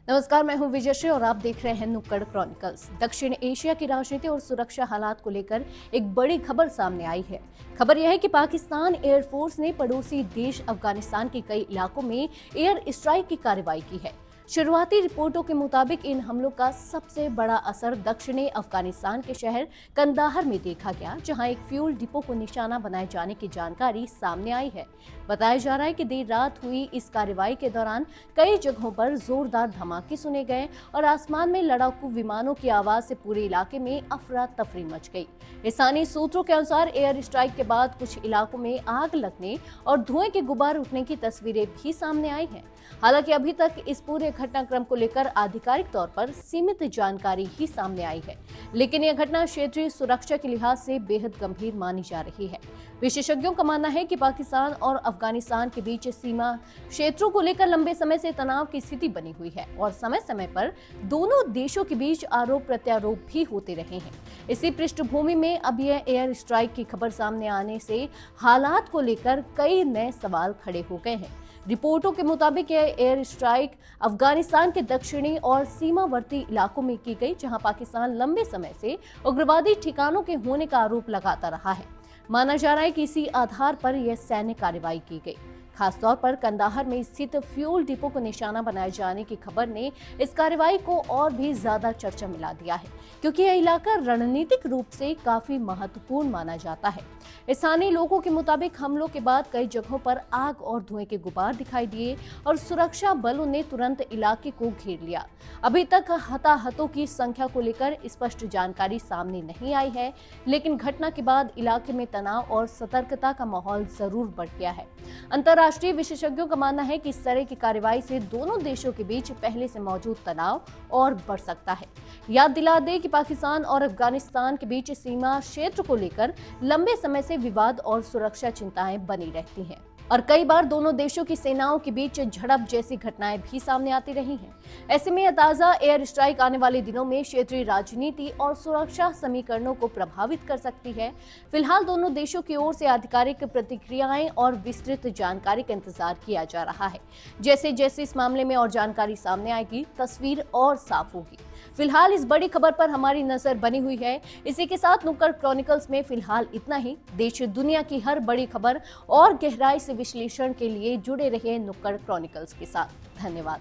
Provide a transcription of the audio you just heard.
नमस्कार, मैं हूं विजयश्री और आप देख रहे हैं नुक्कड़ क्रॉनिकल्स। दक्षिण एशिया की राजनीति और सुरक्षा हालात को लेकर एक बड़ी खबर सामने आई है। खबर यह है कि पाकिस्तान एयरफोर्स ने पड़ोसी देश अफगानिस्तान के कई इलाकों में एयर स्ट्राइक की कार्रवाई की है। शुरुआती रिपोर्टों के मुताबिक इन हमलों का सबसे बड़ा असर दक्षिणी अफगानिस्तान के शहर कंदाहर में देखा गया, जहां एक फ्यूल डिपो को निशाना बनाए जाने की जानकारी सामने आई है। बताया जा रहा है कि देर रात हुई इस कार्रवाई के दौरान कई जगहों पर जोरदार धमाके सुने गए और आसमान में लड़ाकू विमानों की आवाज से पूरे इलाके में अफरा तफरी मच गई। स्थानीय सूत्रों के अनुसार एयर स्ट्राइक के बाद कुछ इलाकों में आग लगने और धुएं के गुबार उठने की तस्वीरें भी सामने आई हैं। हालांकि अभी तक इस पूरे घटनाक्रम को लेकर आधिकारिक तौर पर सीमित जानकारी ही सामने आई है, लेकिन यह घटना क्षेत्रीय सुरक्षा के लिहाज से बेहद गंभीर मानी जा रही है। विशेषज्ञों का मानना है कि पाकिस्तान और अफगानिस्तान के बीच सीमा क्षेत्रों को लेकर लंबे समय से तनाव की स्थिति बनी हुई है और समय समय पर दोनों देशों के बीच आरोप प्रत्यारोप भी होते रहे हैं। इसी पृष्ठभूमि में अब यह एयर स्ट्राइक की खबर सामने आने से हालात को लेकर कई नए सवाल खड़े हो गए हैं। रिपोर्टों के मुताबिक यह एयर स्ट्राइक अफगानिस्तान के दक्षिणी और सीमावर्ती इलाकों में की गई, जहां पाकिस्तान लंबे समय से उग्रवादी ठिकानों के होने का आरोप लगाता रहा है। माना जा रहा है कि इसी आधार पर यह सैन्य कार्रवाई की गई। खासतौर पर कंदाहर में स्थित फ्यूल डिपो को निशाना बनाए जाने की खबर ने इस कार्रवाई को और भी ज्यादा चर्चा मिला दिया है, क्योंकि यह इलाका रणनीतिक रूप से काफी महत्वपूर्ण माना जाता है। स्थानीय लोगों के मुताबिक हमलों के बाद कई जगहों पर आग और धुएं के गुबार दिखाई दिए और सुरक्षा बलों ने तुरंत इलाके को घेर लिया। अभी तक हताहतों की संख्या को लेकर स्पष्ट जानकारी सामने नहीं आई है, लेकिन घटना के बाद इलाके में तनाव और सतर्कता का माहौल जरूर बढ़ गया है। अंतर्राष्ट्रीय विशेषज्ञों का मानना है कि इस तरह की कार्रवाई से दोनों देशों के बीच पहले से मौजूद तनाव और बढ़ सकता है। याद दिला दें कि पाकिस्तान और अफगानिस्तान के बीच सीमा क्षेत्र को लेकर लंबे समय से विवाद और सुरक्षा चिंताएं बनी रहती हैं और कई बार दोनों देशों की सेनाओं के बीच झड़प जैसी घटनाएं भी सामने आती रही हैं। ऐसे में यह ताजा एयर स्ट्राइक आने वाले दिनों में क्षेत्रीय राजनीति और सुरक्षा समीकरणों को प्रभावित कर सकती है। फिलहाल दोनों देशों की ओर से आधिकारिक प्रतिक्रियाएं और विस्तृत जानकारी का इंतजार किया जा रहा है। जैसे जैसे इस मामले में और जानकारी सामने आएगी, तस्वीर और साफ होगी। फिलहाल इस बड़ी खबर पर हमारी नजर बनी हुई है। इसी के साथ नुक्कड़ क्रॉनिकल्स में फिलहाल इतना ही। देश दुनिया की हर बड़ी खबर और गहराई से विश्लेषण के लिए जुड़े रहिए नुक्कड़ क्रॉनिकल्स के साथ। धन्यवाद।